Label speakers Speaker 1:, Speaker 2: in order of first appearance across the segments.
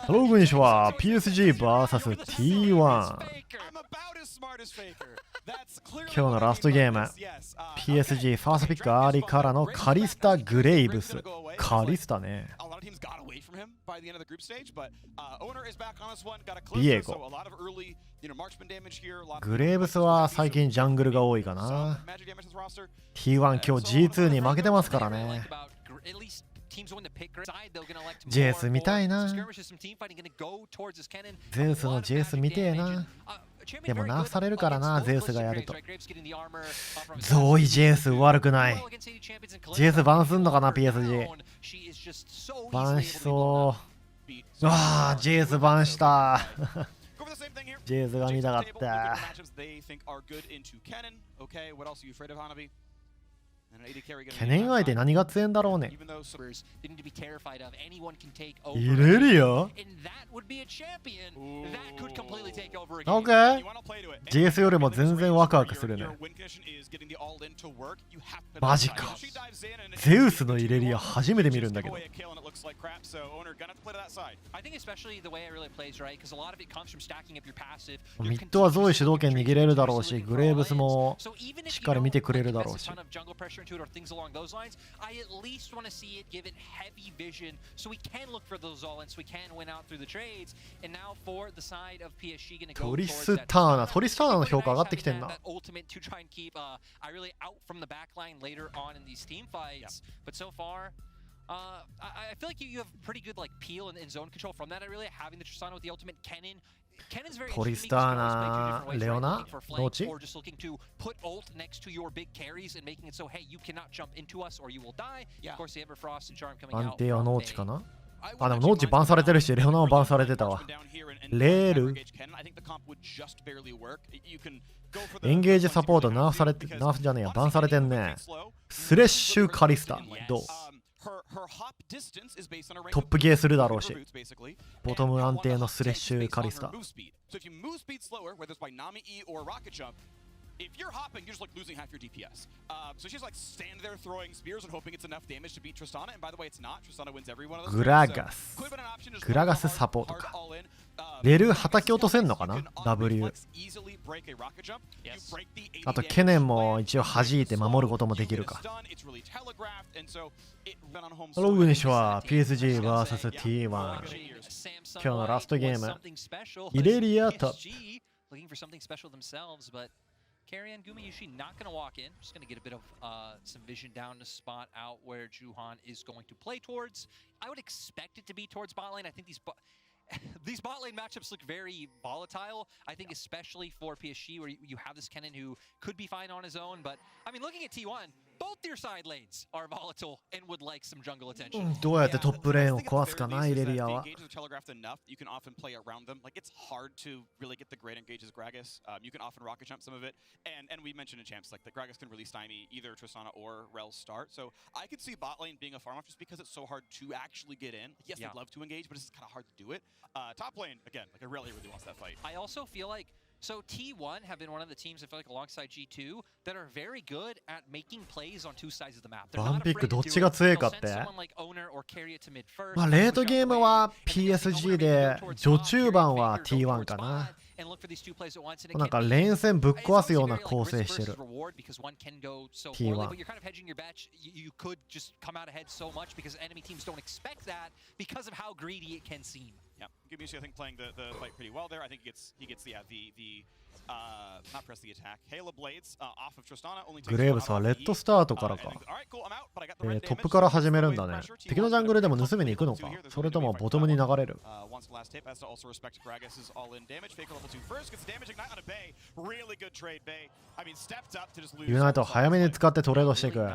Speaker 1: Hello こんにちは。 PSG vs T1。 今日のラストゲーム PSG ファーストピックアーリーからのカリスタ・グレイブス。カリスタね。ビエゴ。グレイブスは最近ジャングルが多いかな。 T1 今日 G2 に負けてますからね。JS 見たいな。ゼウスの JS 見てえな。でもナーフされるからな、ゼウスがやると。ゾーイ JS 悪くない。JS バンすんのかな、PSG。バンしそう。ああ、JS バンした。JS が見たかった。懸念相手何が強いんだろうね。イレリア ?OK。GS よりも全然ワクワクするね。マジか。ゼウスのイレリア初めて見るんだけど。ミッドはゾーイ主導権握れるだろうし、グレーブスもしっかり見てくれるだろうし。or things along those lines, I at least want to see it give it heavy vision so we can look for those all-ins, so we can win out through the trades. And now for the side of PSG going to go towards that ultimate to try and keep I really out from the back line later on in these team fights. But so far, I feel like you have pretty good like peel and zone control from that. I really having the Tristana with the ultimate Kennen.トリスターナ、レオナ、ノーチ安定はノーチかな。あ、でもノーチバンされてるし、レオナもバンされてたわ。レールエンゲージサポートナーフされて、ナーフじゃねえや、バンされてんね。スレッシュカリスタ、どうトップゲーするだろうし、ボトム安定のスレッシュカリスタ。If you're hopping, you're just like losing half your DPS. So she's like stand there throwing spears and hoping it's enough damage to beat Tristana. And by the way, it's not. Tristana wins every one of those. グラガス。グラガスサポートか。レル叩き落とせんのかな ?W。あと、ケネンも一応弾いて守ることもできるか。Hello こんにちは。PSG vs T1。今日のラストゲーム。イレリアと。KoreanUG usually not going to walk in. Just going to get a bit of some vision down to spot out where Juhan is going to play towards. I would expect it to be towards bot lane. I think these bot lane matchups look very volatile. I think especially for PSG where you have this Kennen who could be fine on his own. But I mean, looking at T1, both their side lanes are volatile and would like some jungle attention. どうやってトップレーンを壊すかな、イレリアは。You can often play around them. Like it's hard to really get the great engages Gragas. You can often rocket jump some of it. And we mentioned in champs like the Gragas can really stymie either Tristana or Rel's start. So I could see bot lane being a farm off just because it's so hard to actually get in. Yes, they'd love to engage, but it's kind of hard to do it. Top lane again, like I really wants that fight. I also feel like so T1 have been one of the teams I feel like alongside G2 that are very good at making plays on two sides of the map. バンピックどっちが強いかって。まあレートゲームは PSG で序中盤は T1 かな。なんか連戦ぶっ壊すような構成してる T1。Yeah, Gumushi I think playing the fight pretty well there. I think he gets not press the attack. Halo Blades off of Tristana only takes グレーブスはレッドスタートからか。トップから始めるんだね。敵のジャングルでも盗みに行くのか、それともボトムに流れる。ユナイト早めに使ってトレードしていく。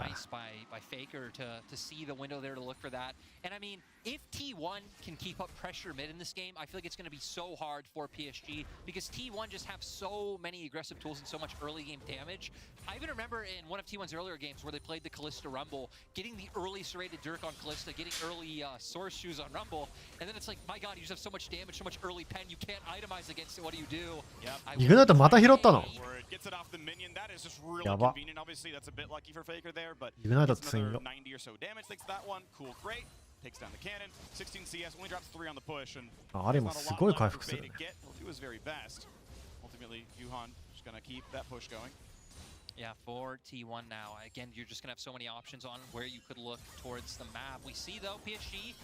Speaker 1: If T1 can keep up pressure mid in this game, I feel like it's going to be so hard for PSG because T1 just have so many aggressive tools and so much early game damage. I even remember in one of T1's earlier games where they played the Kalista Rumble, getting the early serrated Dirk on Kalista, getting early Source Shoes on Rumble, and then it's like, my god, you just have so much damage, so much early pen, you can't itemize against it, what do you do? ユナイトまた拾ったのやば。ユナイト強いよ。
Speaker 2: takes down the cannon. 16 CS, only drops 3 on the push, and
Speaker 3: あれもすごい回復する。
Speaker 2: he'll do his very best. Ultimately, Juhan just gonna keep that push going.
Speaker 1: Yeah, for T1 now. Again, you're just gonna have so many options on where you could look towards the map. We see though, PSG,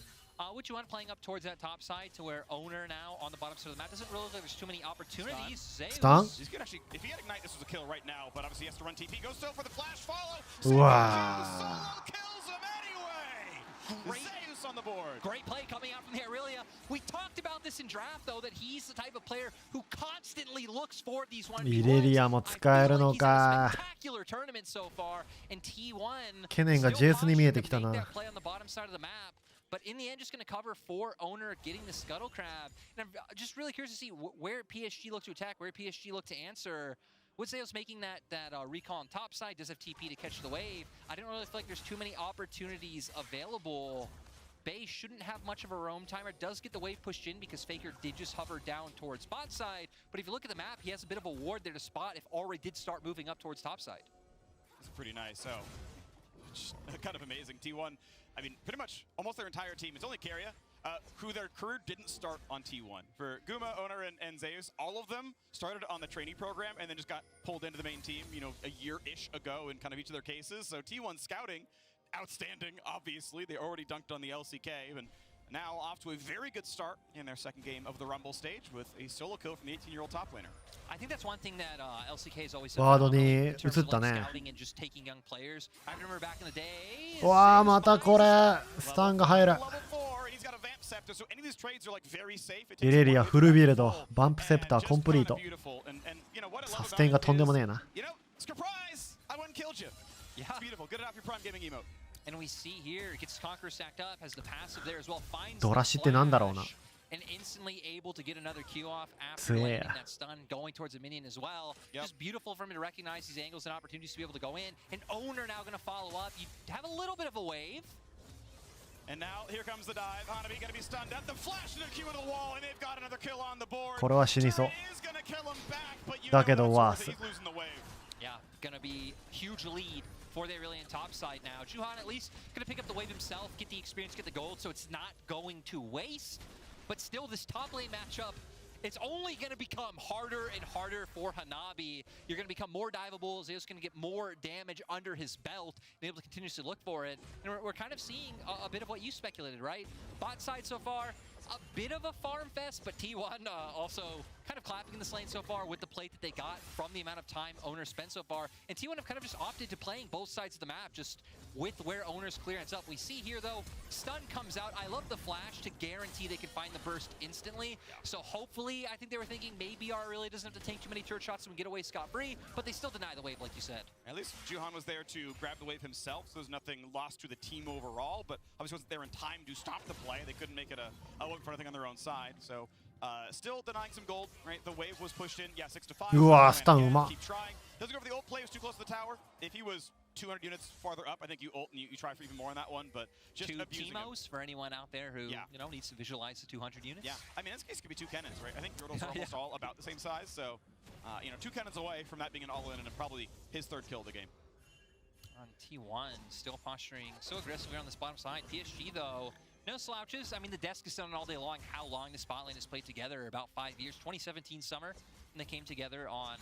Speaker 1: with Juhan playing up towards that top side to where Owner now on the bottom side of the map doesn't really look like there's too many opportunities.
Speaker 3: Stun?
Speaker 2: He's good actually. If he had Ignite, this was a kill right now, but obviously he has to run TP. Goes so for the flash follow.
Speaker 3: Wow.
Speaker 2: Solo kills him anyway. Zeus on the board.
Speaker 1: Great play coming out from the Aurelia. We talked about this in draft though, that he's the type of player who constantly looks for these 1v1s.
Speaker 3: イレリアも使えるのか。
Speaker 1: Spectacular tournament so far, and T1
Speaker 3: 懸念が JS に見えてきたな。
Speaker 1: But in the end, just going to cover for Owner getting the Scuttle Crab. And I'm just really curious to see where PSG look to attack, where PSG look to answer. Would Zeus making that recall on top side, does have TP to catch the wave. I don't really feel like there's too many opportunities available. Bay shouldn't have much of a roam timer. Does get the wave pushed in because Faker did just hover down towards bot side. But if you look at the map, he has a bit of a ward there to spot if already did start moving up towards top side.
Speaker 2: It's pretty nice. So, kind of amazing. T1, I mean, pretty much almost their entire team. It's only Keria, who their career didn't start on T1. For Guma, Owner, and Zeus, all of them started on the trainee program and then just got pulled into the main team, you know, a year-ish ago in kind of each of their cases. So T1 scouting, outstanding, obviously. They already dunked on the LCK, and now off to a very good start in their second game of the Rumble stage with a solo kill from the 18-year-old top laner.
Speaker 1: I think that's one thing that LCK has always
Speaker 3: ワードに
Speaker 1: in
Speaker 3: 移
Speaker 1: terms
Speaker 3: っ
Speaker 1: of
Speaker 3: た
Speaker 1: like
Speaker 3: ね。
Speaker 1: scouting and just taking young players. I remember back in the day.
Speaker 3: わあ、またこれスタンが入る。 イレリアフルビルド、バンプセプターコンプリート。サステンがとんでもねえな。
Speaker 1: And we see here, gets Conqueror stacked up, has the passive there as well, finds
Speaker 3: ドラシってなんだろうな。
Speaker 1: and instantly able to get another Q off after landing that stun, going towards a minion as well. Just beautiful for him to recognize these angles and opportunities to be able to go in. And Owner now going to follow up. You have a little bit of a wave.
Speaker 2: And now here comes the dive. Hanabi going to be stunned at the flash and a Q into the wall, and they've got another kill on the board.
Speaker 3: これは死にそう。だけどワース。
Speaker 1: Yeah, going to be huge lead for the Aurelian top side now. Juhan at least going to pick up the wave himself, get the experience, get the gold, so it's not going to waste. But still, this top lane matchup, it's only going to become harder and harder for Hanabi. You're going to become more diveable. Zeus going to get more damage under his belt and able to continuously look for it. And we're kind of seeing a bit of what you speculated, right? Bot side so far, a bit of a farm fest, but T1 also kind of clapping in this lane so far with the plate that they got from the amount of time Owner spent so far. And T1 have kind of just opted to playing both sides of the map, just with where Owner's clearance up. We see here though, stun comes out. I love the flash to guarantee they can find the burst instantly. So hopefully, I think they were thinking maybe our really doesn't have to take too many turret shots and we get away scot-free, but they still deny the wave like you said.
Speaker 2: At least Juhan was there to grab the wave himself, so there's nothing lost to the team overall, but obviously wasn't there in time to stop the play. They couldn't make it a look for anything on their own side, so still denying some gold, right? The wave was pushed in, yeah, 6-5.
Speaker 3: うわ、スタンうま。
Speaker 2: Keep trying. Doesn't go for the ult play, was too close to the tower. If he was 200 units farther up, I think you ult and you try for even more on that one, but just
Speaker 1: two
Speaker 2: abusing
Speaker 1: Teemos for anyone out there who you know needs to visualize the 200 units.
Speaker 2: Yeah, I mean, in this case, it could be two cannons, right? I think Yordles are almost all about the same size, so you know, two cannons away from that being an all-in and probably his third kill of the game.
Speaker 1: On T1, still posturing so aggressively on this bottom side. PSG though, no slouches. I mean, the desk is done all day long. How long the spot lane has played together? About 5 years. 2017 summer, and they came together on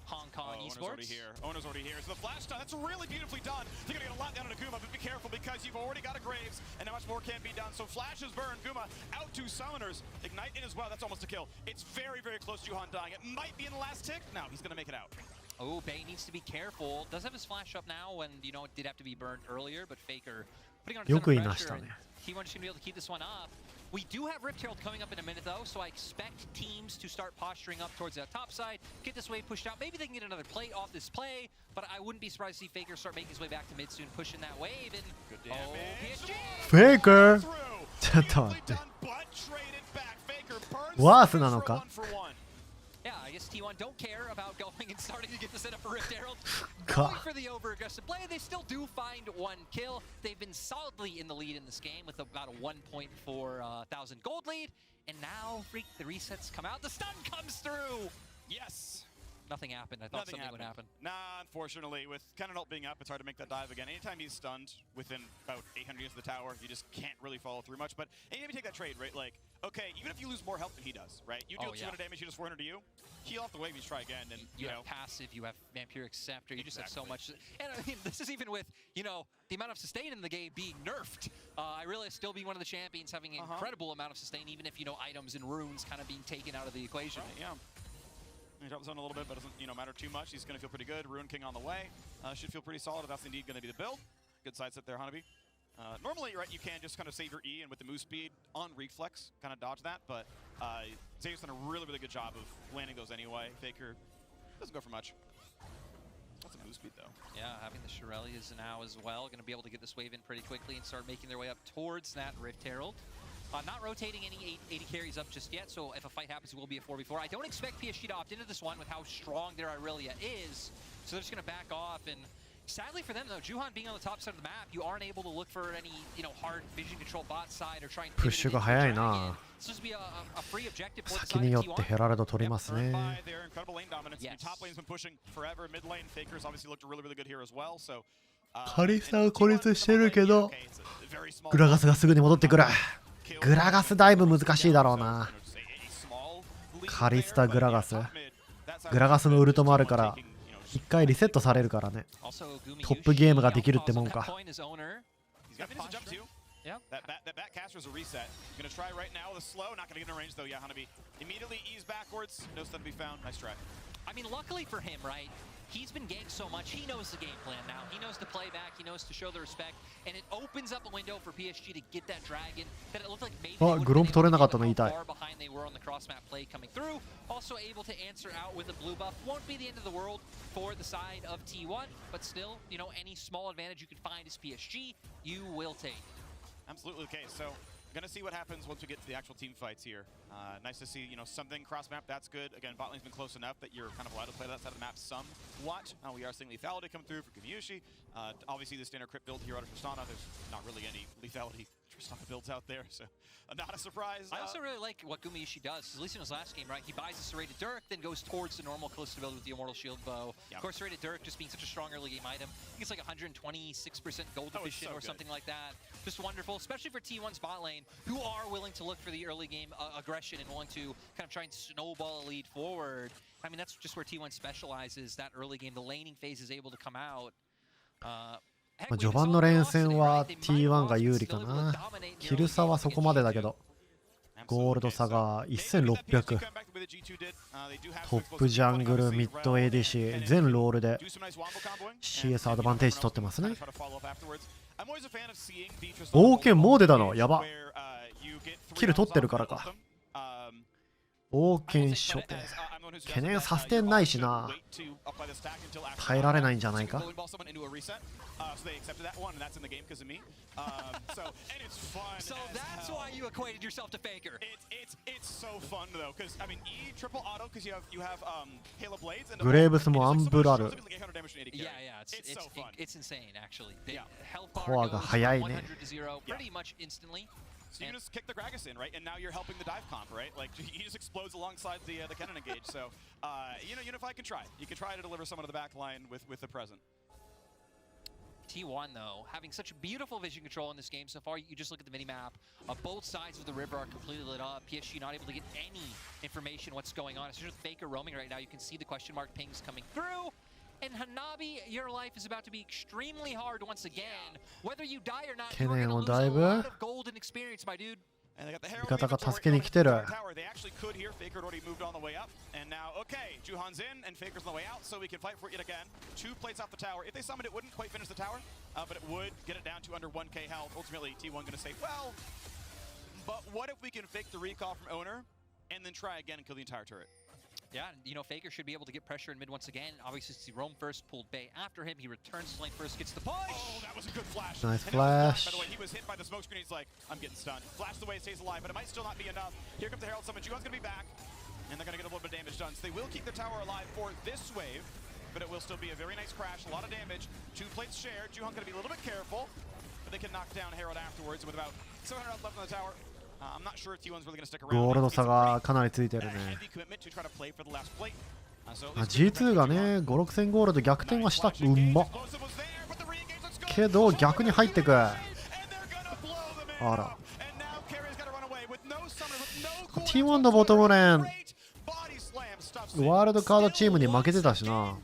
Speaker 1: Hong Kong esports.
Speaker 2: Owner's already here. So the flash stun, that's really beautifully done. They're gonna get a lot down on Guma, but be careful because you've already got a Graves, and not much more can be done. So flash is burned. Guma out to Summoners. Ignite in as well. That's almost a kill. It's very, very close to Juhan dying. It might be in the last tick. No, he's gonna make it out.
Speaker 1: Oh, Bay needs to be careful. Does have his flash up now, and you know it did have to be burned earlier, but Faker putting on a ton of pressure. And T1 just gonna be able to keep this one up. We do have Rift Herald coming up in a minute though, so I expect teams to start posturing up towards that top side, get this wave pushed out. Maybe they can get another play off this play, but I wouldn't be surprised to see Faker start making his way back to mid soon, pushing that wave. And
Speaker 2: good damage.
Speaker 3: Faker! ちょっと待って。ワースなのか?
Speaker 1: Yeah, I guess T1 don't care about going and starting to get the setup for Rift Herald. Going for the over-aggressive play, they still do find one kill. They've been solidly in the lead in this game with about a 1.4 thousand gold lead. And now, freak, the resets come out. The stun comes through!
Speaker 2: Yes!
Speaker 1: Nothing happened. I thought
Speaker 2: Nothing
Speaker 1: something would
Speaker 2: happened.
Speaker 1: happen.
Speaker 2: Nah, unfortunately, with Kennen ult being up, it's hard to make that dive again. Anytime he's stunned within about 800 units of the tower, you just can't really follow through much. But anytime you take that trade, right, like, okay, even if you lose more health than he does, right? You deal 200 damage, he does 400 to you. Heal off the wave, you try again, and
Speaker 1: you have passive, you have Vampiric Scepter, you just have so much. And I mean, this is even with, you know, the amount of sustain in the game being nerfed. I realize still being one of the champions having an incredible amount of sustain, even if, you know, items and runes kind of being taken out of the equation.
Speaker 2: Right, yeah. He drops zone a little bit, but doesn't, you know, matter too much. He's going to feel pretty good. Rune King on the way. Should feel pretty solid if that's indeed going to be the build. Good side set there, Hanabi. Normally, right, you can just kind of save your E and with the move speed on reflex, kind of dodge that, but Zeus done a really, really good job of landing those anyway. Faker doesn't go for much. That's a move speed, though.
Speaker 1: Yeah, having the Shirelias now as well, going to be able to get this wave in pretty quickly and start making their way up towards that Rift Herald. Not rotating any 80 carries up just yet, so if a fight happens, it will be a 4v4. I don't expect PSG to opt into this one with how strong their Irelia is, so they're just going to back off. And sadly for them, though, Juhan being on the top side of the map, you aren't able to look for any, you know, hard vision control bot side or try and
Speaker 3: pushが早いな。
Speaker 1: 先
Speaker 3: によってヘラルド取りますね。カリサは孤立してるけど、グラガスがすぐに戻ってくる。グラガスだいぶ難しいだろうな。カリスタグラガス。グラガスのウルトもあるから、一回リセットされるからね。トップゲームができるってもんか。
Speaker 2: Yeah. That backcaster is a reset. Gonna try right now with a slow, not gonna get in range though. Yeah, Hanabi immediately ease backwards. No stun to be found. Nice try.
Speaker 1: I mean, luckily for him, right? He's been ganked so much, he knows the game plan now. He knows to play back, he knows to show the respect, and it opens up a window for PSG to get that dragon that it looked like maybe they would have been able to get how far behind they were on the cross-map play coming through. Also able to answer out with a blue buff. Won't be the end of the world for the side of T1, but still, you know, any small advantage you can find as PSG, you will take.
Speaker 2: Absolutely the case. So, gonna see what happens once we get to the actual team fights here. Nice to see, you know, something cross map. That's good. Again, bot lane's been close enough that you're kind of allowed to play that side of the map somewhat. We are seeing lethality come through for Gumayushi. Obviously, the standard crit build here out of Tristana. There's not really any lethality Tristana builds out there, so not a surprise.
Speaker 1: I also really like what Gumayushi does. At least in his last game, right? He buys a serrated Dirk, then goes towards the normal Callisto build with the Immortal Shield bow. Yep. Of course, serrated Dirk just being such a strong early game item. I think it's like 126% gold efficient or something like that. Just wonderful, especially for T1's bot lane, who are willing to look for the early game aggression and willing to kind of try and snowball a lead forward. I mean, that's just where T1 specializes, that early game. The laning phase is able to come out.
Speaker 3: 序盤の連戦は T1 が有利かな。キル差はそこまでだけど、ゴールド差が1600。トップジャングル、ミッド ADC、全ロールで CS アドバンテージ取ってますね。冒険もう出たのやば。キル取ってるからか。冒険初手。懸念サステンないしな。耐えられないんじゃないか。
Speaker 2: So they accepted that one, and that's in the game because of me. And it's fun.
Speaker 1: So that's why you equated yourself to Faker.
Speaker 2: It's so fun though, because I mean E triple auto because you have Halo Blades and
Speaker 3: グレーブスもアンブラル。
Speaker 1: Yeah, it's so fun. It's insane actually. Health
Speaker 3: コアが早いね。
Speaker 1: pretty much instantly.
Speaker 2: So you just kick the Gragas in, right? And now you're helping the dive comp, right? Like he just explodes alongside the Kennen engage. So you know, Unify can try. You can try to deliver someone to the back line with the present.
Speaker 1: T1 though, having such beautiful vision control in this game so far. You just look at the minimap. Both sides of the river are completely lit up. PSG not able to get any information what's going on. Especially with Faker roaming right now, you can see the question mark pings coming through. And Hanabi, your life is about to be extremely hard once again. Whether you die or not, you're going to lose a lot of golden experience, my dude.
Speaker 2: And they got the
Speaker 3: 味方が助けに来てる。
Speaker 2: They actually could here. Faker had already moved on the way up. And now, okay, Juhan's in and Faker's on the way out, so we can fight for it yet again. 2 plates off the tower. If they summoned it, wouldn't quite finish the tower, but it would get it down to under 1k health. Ultimately, T1 going to say, well, but what if we can fake the recall from Owner and then try again and kill the entire turret?
Speaker 1: Yeah, you know, Faker should be able to get pressure in mid once again. Obviously, see Roam first, pulled Bay after him. He returns to lane first, gets the push.
Speaker 2: Oh, that was a good flash.
Speaker 3: Nice flash.
Speaker 2: By the way, he was hit by the smoke screen. He's like, I'm getting stunned. Flashed away, stays alive, but it might still not be enough. Here comes the Herald Summon. Juhan's going to be back, and they're going to get a little bit of damage done. So they will keep their tower alive for this wave, but it will still be a very nice crash, a lot of damage. 2 plates shared. Juhan's going to be a little bit careful, but they can knock down Herald afterwards. And with about 700 health left on the tower, I'm not sure if T1's really going to stick around.
Speaker 3: ゴールド差がかなりついてるね。G2 がね5,6千ゴールド逆転はしたうんまけど逆に入ってく。あら T1 のボトムレーンワールドカードチームに負けてたしな。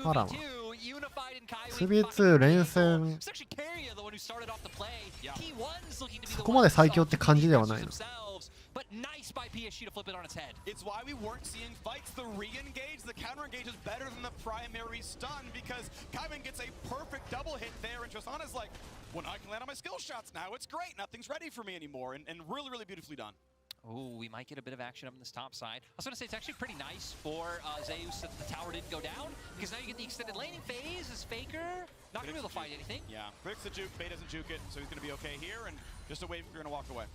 Speaker 3: あらま 2v2 連戦そこまで最強って感じではないの。
Speaker 1: But nice by PSG to flip it on its head.
Speaker 2: It's why we weren't seeing fights. The re-engage, the counter-engage is better than the primary stun because Kaiwing gets a perfect double hit there, and Tristana's like, when I can land on my skill shots now, it's great. Nothing's ready for me anymore, and really, really beautifully done.
Speaker 1: Oh, we might get a bit of action up in this top side. I was going to say, it's actually pretty nice for Zeus that the tower didn't go down, because now you get the extended laning phase as Faker. Not going to be able to fight anything.
Speaker 2: Yeah, predicts the juke, Bey doesn't juke it, so he's going to be okay here, and just a wave, you're going to walk away.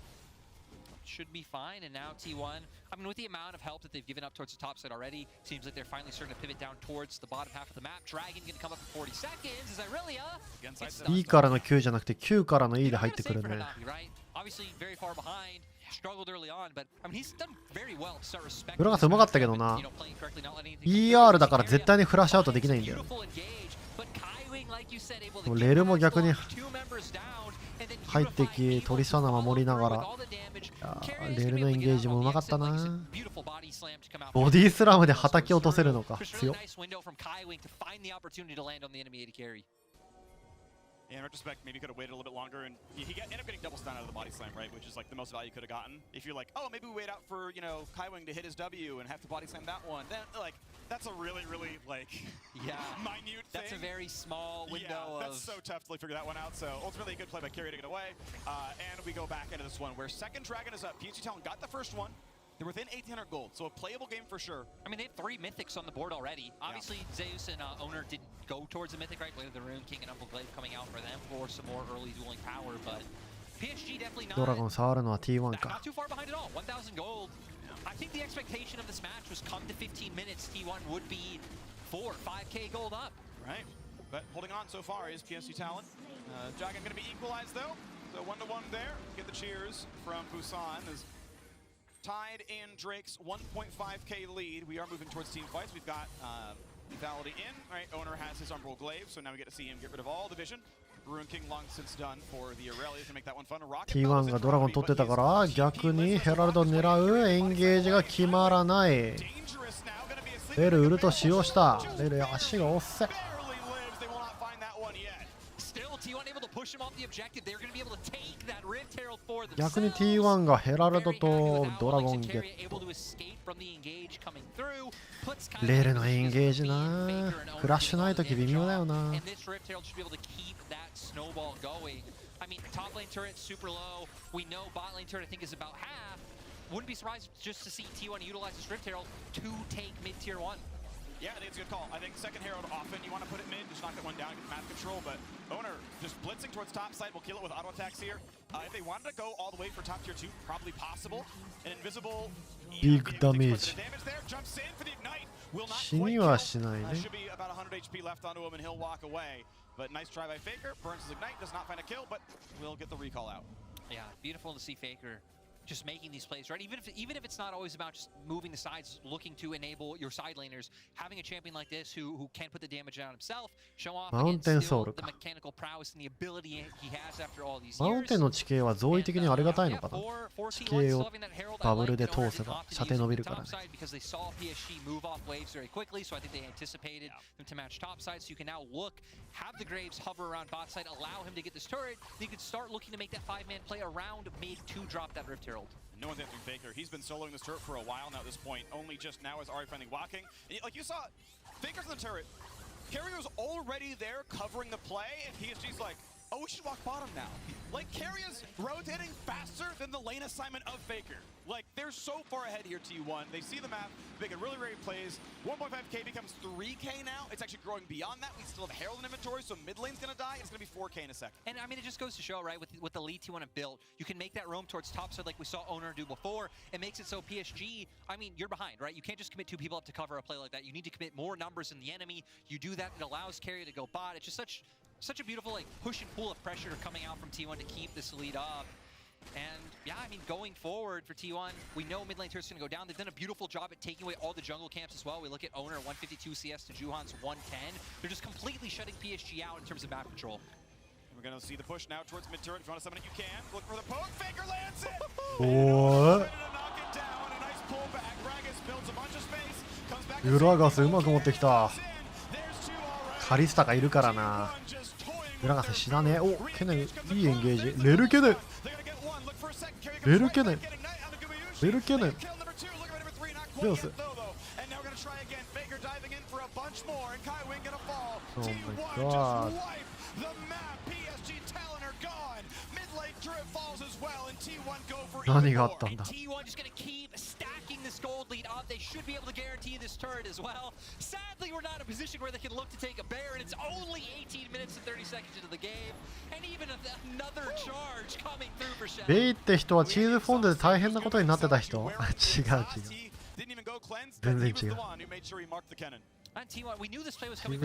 Speaker 1: Should be fine, and now T1, I mean, with the amount of help that they've given up towards the top side already, seems like they're finally starting to pivot down towards the bottom half of the map. Dragon going to come up in 40 seconds. Is Irelia?
Speaker 3: E からの Q じゃなくて Q からの E で入ってくるね。
Speaker 1: Obviously very far behind. Struggled early on, but I mean he's done very well to start respecting.
Speaker 3: ブラガスうまかったけどな。ER だから絶対にフラッシュアウトできないんだよ。レルも逆に入ってき、トリサナ守りながら。レールのエンゲージもうまかったな。ボディスラムで叩き落とせるのか強っ。
Speaker 2: In retrospect, maybe could have waited a little bit longer, and he ended up getting double stun out of the body slam, right? Which is like the most value you could have gotten. If you're like, oh, maybe we wait out for, you know, Kaiwing to hit his W and have to body slam that one, then like that's a really, really like minute thing.
Speaker 1: That's a very small window.
Speaker 2: Yeah, that's so tough to like, figure that one out. So ultimately, a good play by Carrier to get away, and we go back into this one where second dragon is up. PSG Talon got the first one. They're within 1,800 gold, so a playable game for sure.
Speaker 1: I mean, they have 3 mythics on the board already. Obviously, Zeus and Owner didn't go towards the mythic, right? Blade of the Rune, King and Uncle Glaive coming out for them for some more early dueling power, but PSG definitely not,
Speaker 3: ドラゴン触るのは T1 か。
Speaker 1: not too far behind at all. 1,000 gold. I think the expectation of this match was come to 15 minutes, T1 would be 5K gold up.
Speaker 2: Right, but holding on so far is PSG Talon. Dragon going to be equalized though, so 1-1 there. Get the cheers from Busan as tied in Drake's 1.5K lead. We are moving towards team fights. We've got lethality in. Right, Owner has his Umbral Glaive, so now we get to see him get rid of all the vision. Rune King long since done for the Aurelia to make that one fun.
Speaker 3: T1 がドラゴン取ってたから逆にヘラルド狙うエンゲージが決まらない。レルウルト使用した。レル足が押せ。逆に T1 がヘラルドとドラゴンゲット。レールのエンゲージな。フラッシュないとき微妙だよな。
Speaker 1: Wouldn't be surprised just to see T1 utilize this Rift Herald to take mid-tier 1.
Speaker 2: Yeah, I think it's a good call. I think second Herald often you want to put it mid, just knock that one down, get map control, but Owner just blitzing towards top side will kill it with auto attacks here. If they wanted to go all the way for top tier 2, probably possible. An invisible
Speaker 3: big damage.
Speaker 2: There, jumps in for the ignite. Will not
Speaker 3: 死にはしないね。
Speaker 2: should be about 100 HP left onto him and he'll walk away. But nice try by Faker, burns his ignite, does not find a kill, but will get the recall out.
Speaker 1: Yeah, beautiful to see Faker just making these plays, right? Even if it's not always about just moving the sides, looking to enable your side laners, having a champion like this who can put the damage down himself, show off against still the mechanical prowess and the ability he has after all these years.
Speaker 3: マウンテンの地形は増位的にありがたいのかな。地形をバブルで通せば射程伸びるからね。
Speaker 1: Because they saw PSG move off waves very quickly, so I think they anticipated them to match top side. So you can now look, have the Graves hover around bot side, allow him to get this turret. You could start looking to make that 5-man play around mid to drop that Rift Herald.
Speaker 2: No one's answering Faker. He's been soloing this turret for a while now at this point. Only just now is Ari finally walking. And like you saw, Faker's in the turret. Carrier's already there covering the play, and PSG's like, oh, we should walk bottom now. Like, Carrier's rotating faster than the lane assignment of Faker. Like, they're so far ahead here, T1. They see the map, making really great plays. 1.5K becomes 3K now. It's actually growing beyond that. We still have Herald in inventory, so mid lane's gonna die. It's gonna be 4K in a second.
Speaker 1: And I mean, it just goes to show, right, with the lead T1 have built, you can make that roam towards top side like we saw Owner do before. It makes it so PSG, I mean, you're behind, right? You can't just commit 2 people up to cover a play like that. You need to commit more numbers than the enemy. You do that, it allows Carrier to go bot. It's just such a beautiful like push and pull of pressure coming out from T1 to keep this lead up. And Yeah, I mean, going forward for T1, we know mid lane turret's going to go down. They've done a beautiful job at taking away all the jungle camps as well. We look at Owner 152 CS to Juhan's 110. They're just completely shutting PSG out in terms of map control.
Speaker 2: We're going to see the push now towards mid turret. If you want to summon it, you can. Look for the poke. Faker lands it.
Speaker 3: What?
Speaker 2: Knock it down. A nice pullback. Gragas builds a bunch of space. Comes back.
Speaker 3: グラガスうまく持ってきた。カリスタがいるからな。グラガス死なねえ。お、ケネンいいエンゲージ。レルケネン。レルケネン。レルケネン。レオス。Oh my god. 何があったんだ。
Speaker 1: This gold lead up, they should be able to guarantee this turret as well. Sadly, we're not in a position where they can look to take a bear, and it's only 18 minutes and 30 seconds into the game, and even another charge coming through for Shen.
Speaker 3: ベイって人はチーズフォンデで大変なことになってた人？違う違う。全然違う。チーズ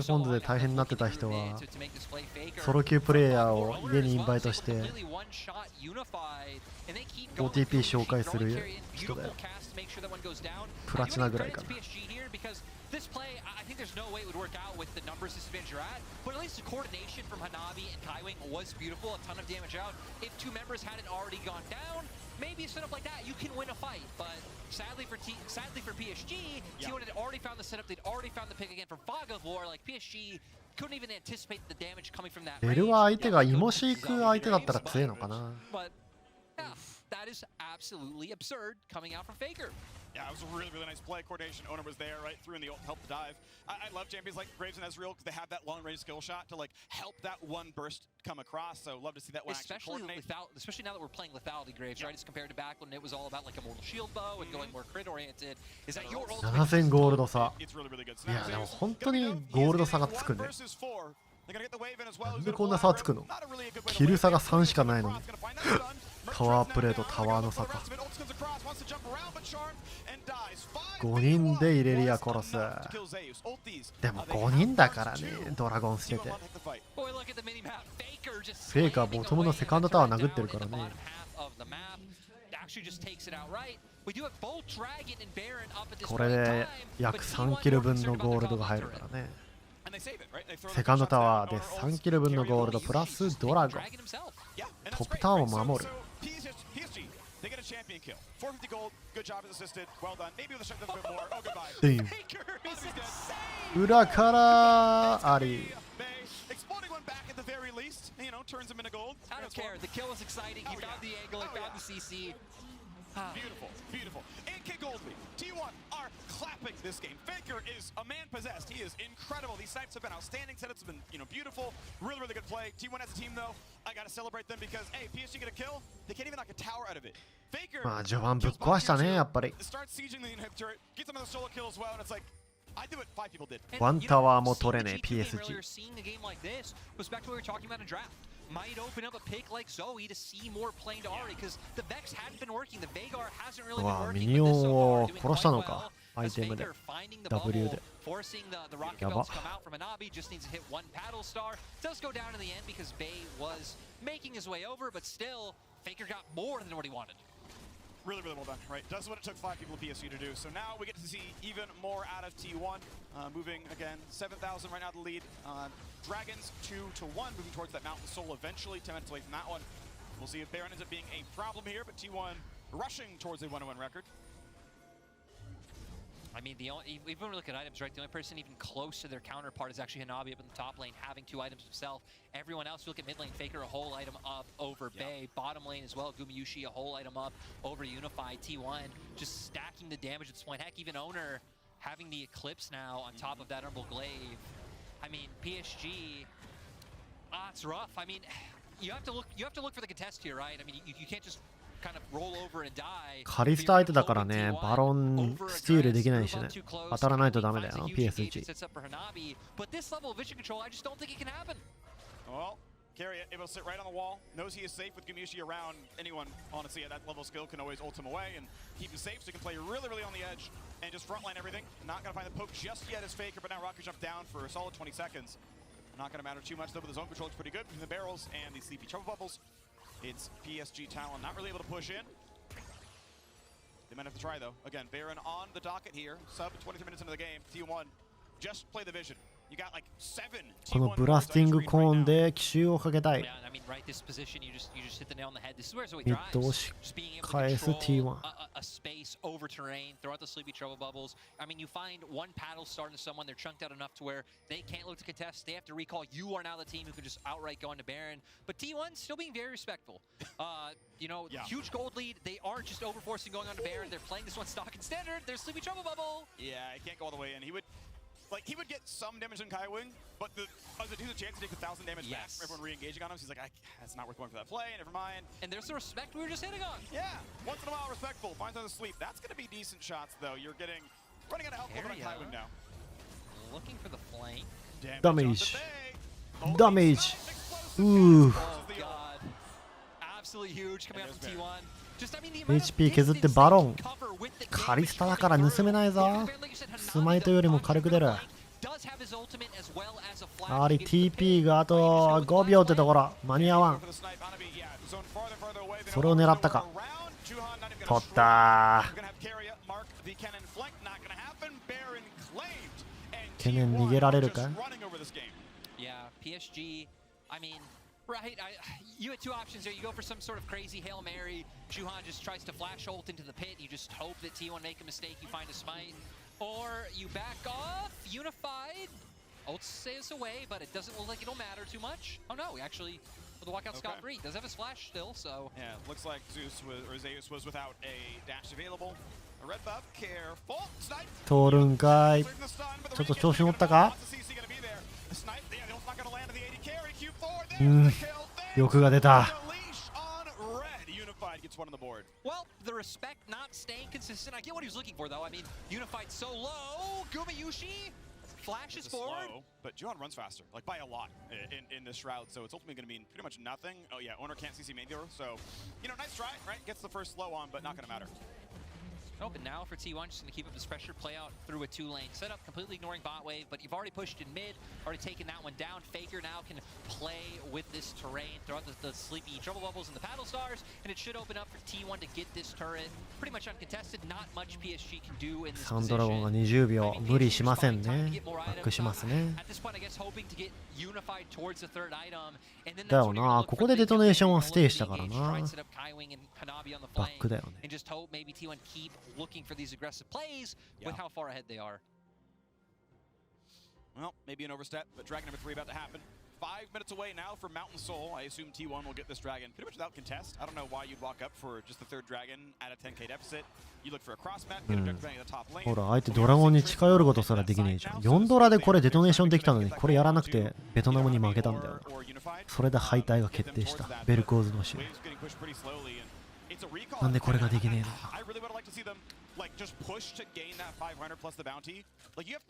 Speaker 3: フォンデで大変になってた人はソロ級プレイヤーを家にインバイトして OTP 紹介する人だよ。プラチナぐらいかな。
Speaker 1: This play, I think there's no way it would work out with the numbers disadvantage you're at, but at least the coordination from Hanabi and Kaiwing was beautiful, a ton of damage out. If two members hadn't already gone down, maybe a setup like that, you can win a fight, but sadly for PSG, T1 had already found the setup, they'd already found the pick again from Fog of War, like PSG couldn't even anticipate the damage coming from that.
Speaker 3: ベルは相手がイモシーク相手だったら強いのかな。
Speaker 1: But yeah, that is absolutely absurd coming out from Faker.
Speaker 2: Yeah, it was a really, really nice play. Coordination, Owner was there, right? Threw in the ult, helped the dive. I love champions like Graves and Ezreal because they have that long-range skill shot to like help that one burst come across. So love to see that one actually coordinate.
Speaker 1: Especially now that we're playing lethality Graves, right? As compared to back when it was all about like a mortal shield bow and going more crit-oriented. Is that your ult?
Speaker 3: 7000ゴールド差。
Speaker 2: It's really, really good.
Speaker 3: いやでも本当にゴールド差がつくね。なんでこんな差つくの？キル差が3しかないのに。タワープレーとタワーの差か。5人でイレリア殺す。でも5人だからね、ドラゴン捨てて。フェイカーボトムのセカンドタワー殴ってるからね。これで約3キル分のゴールドが入るからね。セカンドタワーで3キル分のゴールドプラスドラゴン。トップタワーも守る。
Speaker 2: They get a champion kill. 450 gold. Good job as assisted. Well done. Maybe with a strength a bit more. Oh, goodbye.
Speaker 3: 裏からあり。
Speaker 2: Exploding one back at the very least. You know, turns him into gold.
Speaker 1: I don't care. The kill was exciting. He found the angle. He found the CC.
Speaker 2: Beautiful, beautiful. And K Goldby, T1 are clapping this game. Faker is a man possessed. He is incredible. These snipes have been outstanding. Setups have been, beautiful. Really, really good play. T1 as a team, though, I gotta celebrate them because, hey, PSG get a kill. They can't even knock a tower out of it. Faker.
Speaker 3: まあ序盤ぶっ壊したねやっぱり。
Speaker 2: Start sieging the inhibitor. Get some of the solo kill as well, and it's like. I do what 5 people did.
Speaker 3: ワンタワーも取れねえ PSG。Might
Speaker 1: open up a pick like Zoe to see more playing to Ari because the Vex hadn't been working. The Veigar hasn't really been working.
Speaker 3: ミニオンを殺したのかアイテムで W で
Speaker 1: forcing the rocket belt to come out from Hanabi. Just needs to hit one paddle star. Does go down in the end because Bay was making his way over, but still Faker got more than what he wanted.
Speaker 2: Really, really well done, right? Does what it took 5 people PSG to do. So now we get to see even more out of T1. Moving again, 7,000 right now to lead. Dragons 2-1, moving towards that Mountain Soul eventually, 10 minutes away from that one. We'll see if Baron ends up being a problem here, but T1 rushing towards a 1-1 record.
Speaker 1: I mean, even when we look at items, right, the only person even close to their counterpart is actually Hanabi up in the top lane, having 2 items himself. Everyone else, you look at mid lane, Faker, a whole item up over Bay. Bottom lane as well, Gumayushi, a whole item up over Unify. T1 just stacking the damage at this point. Heck, even Owner having the Eclipse now on top of that Honorable Glaive. I mean, PSG, it's rough. I mean, you have to look for the contest here, right? I mean, you can't just kind of roll over and die.
Speaker 3: カリスタ相手だからね、バロンスティールできないしね。当たらないとダメだよ、PSG。
Speaker 2: But this level of vision control, I just don't think it can happen. Well, Carry it, able to sit right on the wall, knows he is safe with Gumayushi around. Anyone, honestly, at that level of skill can always ult him away and keep him safe, so he can play really, really on the edge and just frontline everything. Not going to find the poke just yet as Faker, but now Rocket Jump down for a solid 20 seconds. Not going to matter too much, though, but the zone control is pretty good between the barrels and the sleepy trouble bubbles. It's PSG Talon not really able to push in. They might have to try though. Again, Baron on the docket here. Sub 23 minutes into the game. T1, just play the vision. You got like 7.
Speaker 3: このブラスティングコーンで奇襲をかけたい。
Speaker 1: Yeah, I mean, right, this position, you just hit the nail on the head. This is where Zoe
Speaker 3: ミッ
Speaker 1: thrives.
Speaker 3: ドをし
Speaker 1: Just being able to
Speaker 3: 返す
Speaker 1: control
Speaker 3: T1。
Speaker 1: a space over terrain, throw out the sleepy trouble bubbles. I mean, you find one paddle starting to someone, they're chunked out enough to where they can't look to contest. They have to recall. You are now the team who can just outright go into Baron. But T1 still being very respectful. You know,
Speaker 2: Yeah.
Speaker 1: huge gold lead. They aren't just overforcing going on to Baron. They're playing this one stock and standard. There's sleepy trouble bubble.
Speaker 2: Yeah, he can't go all the way in. He would get some damage in Kai Wing, but there's a chance to take 1,000 damage back from everyone re-engaging on him. So he's like, it's not worth going for that play, never mind.
Speaker 1: And there's the respect we were just hitting on.
Speaker 2: Yeah, once in a while, respectful. Finds out to sleep. That's going to be decent shots, though. You're running out of health over on Kai Wing now.
Speaker 1: Looking for the flank.
Speaker 3: Damage.
Speaker 2: On the bay.
Speaker 3: Damage.
Speaker 2: Ooh.
Speaker 3: Ooh.
Speaker 1: Oh god. Absolutely huge coming out from T1. Just, I mean, the
Speaker 3: HP 削ってバロン。カリスタだから盗めないぞ。スマイトよりも軽く出る。あり TP があと5秒ってところ。間に合わん。それを狙ったか。取ったー。ケネン逃げられるか。
Speaker 1: Yeah, PSG, I mean, right, you had two options there. You go for some sort of crazy Hail Mary. Juhan just tries to flash ult into the pit. You just hope that T1 make a mistake. You find a smite. Or you back off, Unified. Ult saves away, but it doesn't look like it'll matter too much. Oh no, actually, the walkout scot-free. Does have his flash still, so.
Speaker 2: Yeah, looks like Zeus was without a dash available. A red buff, careful. Snipe.
Speaker 3: 通るんかい。ちょっと調子乗ったか。欲が出た。
Speaker 1: Well, the respect not staying consistent. I get what he was looking for, though. I mean, Unified so low. Gumayushi flashes forward.
Speaker 2: Slow, but Juhan runs faster, like by a lot in this shroud. So it's ultimately going to mean pretty much nothing. Oh yeah, owner can't CC main hero. So, you know, nice try, right? Gets the first slow on, but not going to matter.
Speaker 1: No, but now for T1, just going to keep up this pressure, play out through a two-lane setup, completely ignoring bot wave, but you've already pushed in mid, already taken that one down. Faker now can play with this terrain, throw out the sleepy trouble bubbles and the paddle stars, and it should open up for T1 to get this turret pretty much uncontested. Not much PSG can do in this
Speaker 3: サンドラゴンが20秒無理しませんね。バックしますね。だよな、ここでデトネーションはステイしたからな。バックだよね。
Speaker 1: looking for these aggressive plays with how far ahead they are.
Speaker 2: Well, maybe an overstep, but Dragon number 3 about to happen. 5 minutes away now from Mountain Soul. I assume T1 will get this Dragon pretty much without contest. I don't know why you'd walk up for just the third Dragon at a 10k deficit. You look for a cross map, get a Dragon bang at the top lane.
Speaker 3: ほら、相手ドラゴンに近寄ることすらできねえじゃん。4ドラでこれデトネーションできたのに、これやらなくてベトナムに負けたんだよな。それで敗退が決定した。ベルコーズの試合。なんでこれができねえのか。
Speaker 2: Like just push to gain that 500 plus the bounty. Like you have,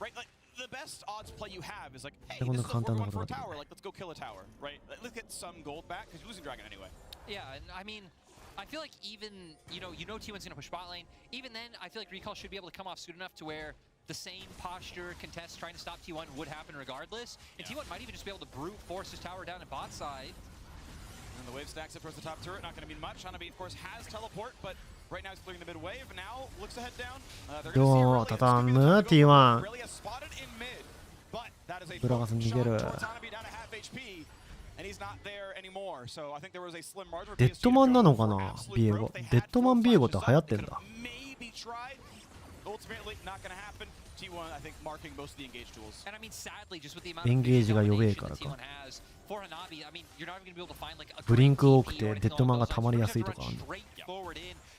Speaker 2: right? Like the best odds play you have is like, hey, this is a 4-1 for a tower. Like let's go kill a tower, right? Let's get some gold back because you're losing Dragon anyway.
Speaker 1: Yeah, and I mean, I feel like even you know T1's gonna push bot lane. Even then, I feel like Recall should be able to come off soon enough to where the same posture contest trying to stop T1 would happen regardless. And T1 might even just be able to brute force his tower down at bot side.
Speaker 2: And the wave stacks it towards the top turret. Not going to mean much. Hanabi, of course, has teleport, but right now he's clearing the mid wave. Now looks to head down. They're going to see
Speaker 3: どう畳む T1。ブラガス逃げる。デッドマンなのかなビエゴ。デッドマンビエゴって流行ってんだ。エンゲージが弱えからか。ブリンク多くてデッドマンが溜まりやすいとかあるの。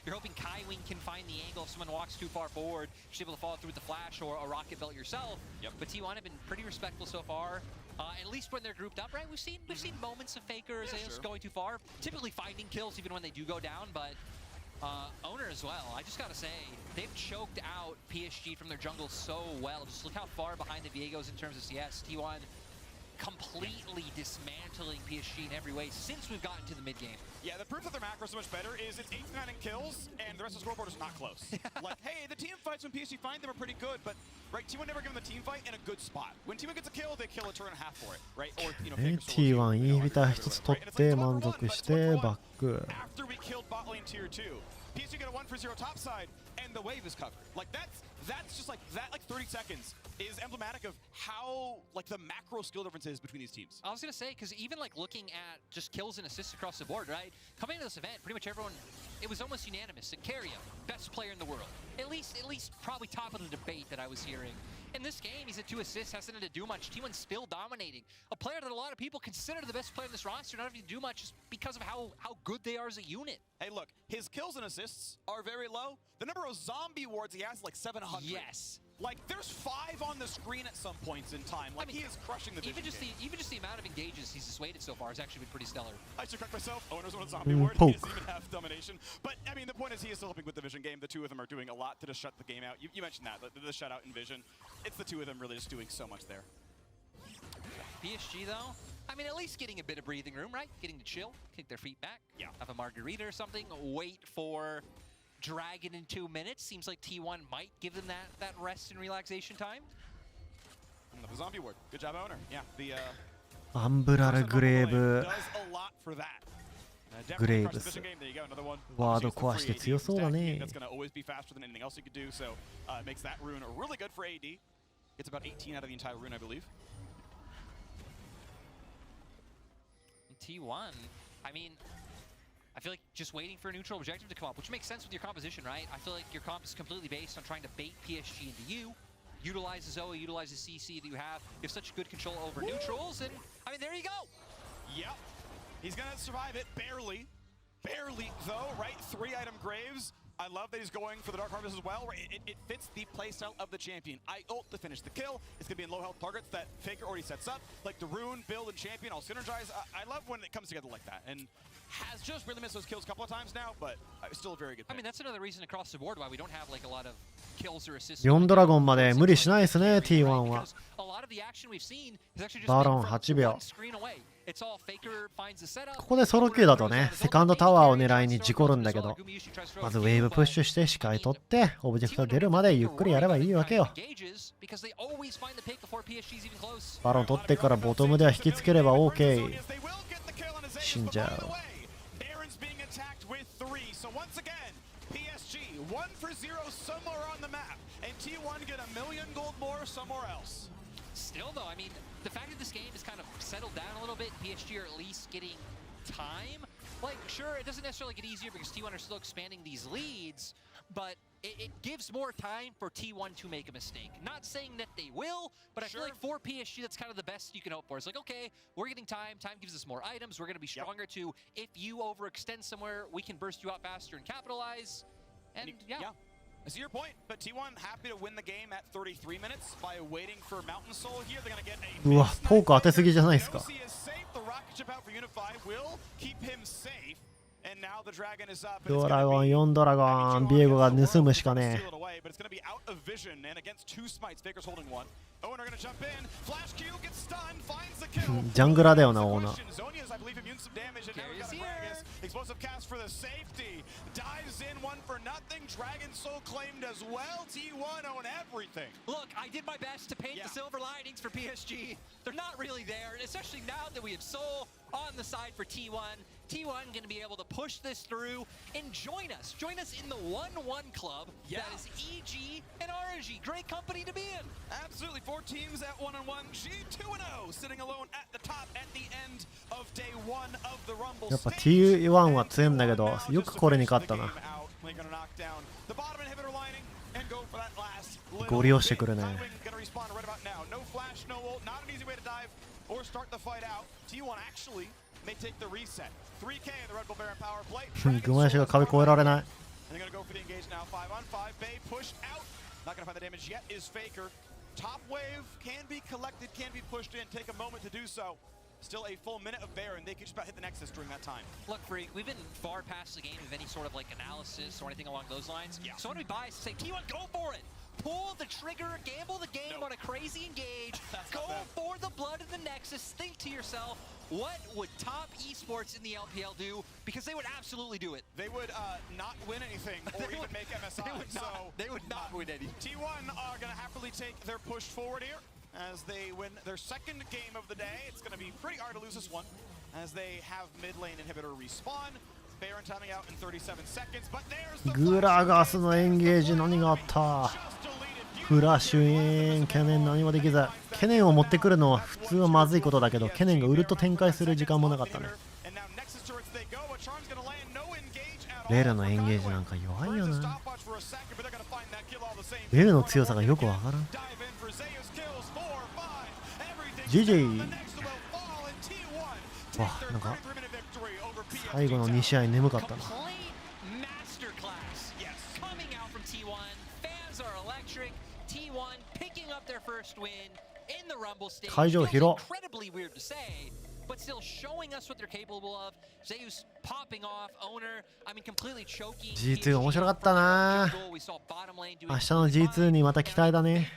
Speaker 1: You're hoping Kai Wing can find the angle if someone walks too far forward. She's able to follow through with the flash or a rocket belt yourself. But T1 have been pretty respectful so far. At least when they're grouped up, right? We've seen moments of Faker or Zeus going too far. Typically finding kills even when they do go down, but Owner as well. I just gotta say, they've choked out PSG from their jungle so well. Just look how far behind the Viegos in terms of CS. T1 completely dismantling PSG in every way since we've gotten to the mid game.
Speaker 2: Yeah, the proof that their macro is so much better is it's 8-9 in kills, and the rest of the scoreboard is not close. Like, hey, the team fights when PSG find them are pretty good, but right, T1 never give them the team fight in a good spot. When T1 gets a kill, they kill a turn and a half for it, right? Or, you know,
Speaker 3: T1 インヒビター1つ取って満足してバック。
Speaker 2: After we killed bot lane tier 2, PSG get a 1-for-0 top side, and the wave is covered. Like that's just like that. Like 30 seconds is emblematic of how like the macro skill difference is between these teams.
Speaker 1: I was gonna say, because even like looking at just kills and assists across the board, right? Coming into this event, pretty much everyone, it was almost unanimous. Keria, best player in the world. At least probably top of the debate that I was hearing. In this game, he's at 2 assists, hasn't had to do much. T1's still dominating. A player that a lot of people consider the best player in this roster, not having to do much just because of how good they are as a unit.
Speaker 2: Hey, look, his kills and assists are very low. The number of zombie wards he has is like 700.
Speaker 1: Yes.
Speaker 2: Like, there's 5 on the screen at some points in time. Like, I mean, he is crushing the vision
Speaker 1: even just the amount of engages he's dissuaded so far has actually been pretty stellar.
Speaker 2: I should correct myself. Owner's on a zombie ward. He doesn't even have domination. But, I mean, the point is he is still helping with the vision game. The two of them are doing a lot to just shut the game out. You mentioned that, the shutout in vision. It's the two of them really just doing so much there.
Speaker 1: PSG, though, I mean, at least getting a bit of breathing room, right? Getting to chill, kick their feet back, have a margarita or something, wait for Dragon in 2 minutes. Seems like T1 might give them that rest and relaxation time.
Speaker 2: The zombie ward. Good job, owner. Yeah, the
Speaker 3: Umbral Grave
Speaker 2: does a lot for that.
Speaker 3: Graves ワード壊して強そうだね。
Speaker 2: That's going to always be faster than anything else you could do, so it makes that rune really good for AD. It's about 18 out of the entire rune, I believe.
Speaker 1: T1, I mean, I feel like just waiting for a neutral objective to come up, which makes sense with your composition, right? I feel like your comp is completely based on trying to bait PSG into you, utilize the Zoe, utilize the CC that you have. You have such good control over neutrals, and I mean, there you go.
Speaker 2: Yep. He's gonna survive it, barely. Barely, though, right? 3-item Graves. I love that he's going for the Dark Harvest as well. It fits the playstyle of the champion. I ult to finish the kill. It's gonna be in low health targets that Faker already sets up. Like the Rune, build, and champion all synergize. I love when it comes together like that. And has just really missed those kills a couple of times now, but still a very good pick.
Speaker 1: I mean, that's another reason across the board why we don't have like a lot of kills or assists.
Speaker 3: 4ドラゴンまで無理しないですね、T1 は。バロン8秒。ここでソロ Q だとね、セカンドタワーを狙いに事故るんだけど、まずウェーブプッシュして視界取って、オブジェクトが出るまでゆっくりやればいいわけよ。バロン取ってからボトムでは引きつければ OK。死んじゃう。
Speaker 1: Still, though, I mean, the fact that this game is kind of settled down a little bit, PSG are at least getting time. Like, sure, it doesn't necessarily get easier because T1 are still expanding these leads, but it gives more time for T1 to make a mistake. Not saying that they will, but I feel like for PSG, that's kind of the best you can hope for. It's like, okay, we're getting time. Time gives us more items. We're going to be stronger too. If you overextend somewhere, we can burst you out faster and capitalize. And yeah.
Speaker 2: I see your point, but T1 happy to win the game at 33 minutes by waiting for Mountain Soul here. They're going to get a
Speaker 3: うわ、ポーク当てすぎじゃないですか。ドラゴン4ドラゴン、ビエゴが盗むしかねえ。ジャングラーだよな、オーナー。
Speaker 2: Explosive cast for the safety. Dives in, 1 for nothing. Dragon Soul claimed as well. T1 own everything.
Speaker 1: Look, I did my best to paint the silver linings for PSG. They're not really there, especially now that we have Soul on the side for T1. T1 going to be able to push this through and join us. Join us in the 1-1 club. That is EG and RNG. Great company to be in.
Speaker 2: Absolutely. 4 teams at 1-1. G2-0 sitting alone at the top at the end of day 1 of the Rumble.
Speaker 3: やっぱ T1 は強いんだけど、よくこれに勝ったな。ゴリ押してくるね。グマヤシが壁越えられない。
Speaker 2: Still a full minute of Baron. They could just about hit the Nexus during that time.
Speaker 1: Look, Free, we've been far past the game of any sort of like analysis or anything along those lines. So when we buy, say, T1, go for it. pull the trigger, gamble the game on a crazy engage, go for the blood of the Nexus. Think to yourself, what would top esports in the LPL do? Because they would absolutely do it.
Speaker 2: They would not win anything or even make MSI.
Speaker 1: They would not win anything.
Speaker 2: T1 are going to happily take their push forward here as they win their second game of the day. It's going to be pretty hard to lose this one as they have mid lane inhibitor respawn. Baron timing out in 37 seconds, but there's the
Speaker 3: グラガスのエンゲージ何があった。フラッシュイン、ケネン何もできず。ケネンを持ってくるのは普通はまずいことだけど、ケネンがウルト展開する時間もなかったね。レルのエンゲージなんか弱いよな。レルの強さがよくわからん。GG。わ、なんか最後の2試合眠かったな。会場広。
Speaker 1: But still showing us what they're capable of. Zeus popping off, owner, I mean completely choking.
Speaker 3: G2 面白かったな。明日の G2 にまた期待だね。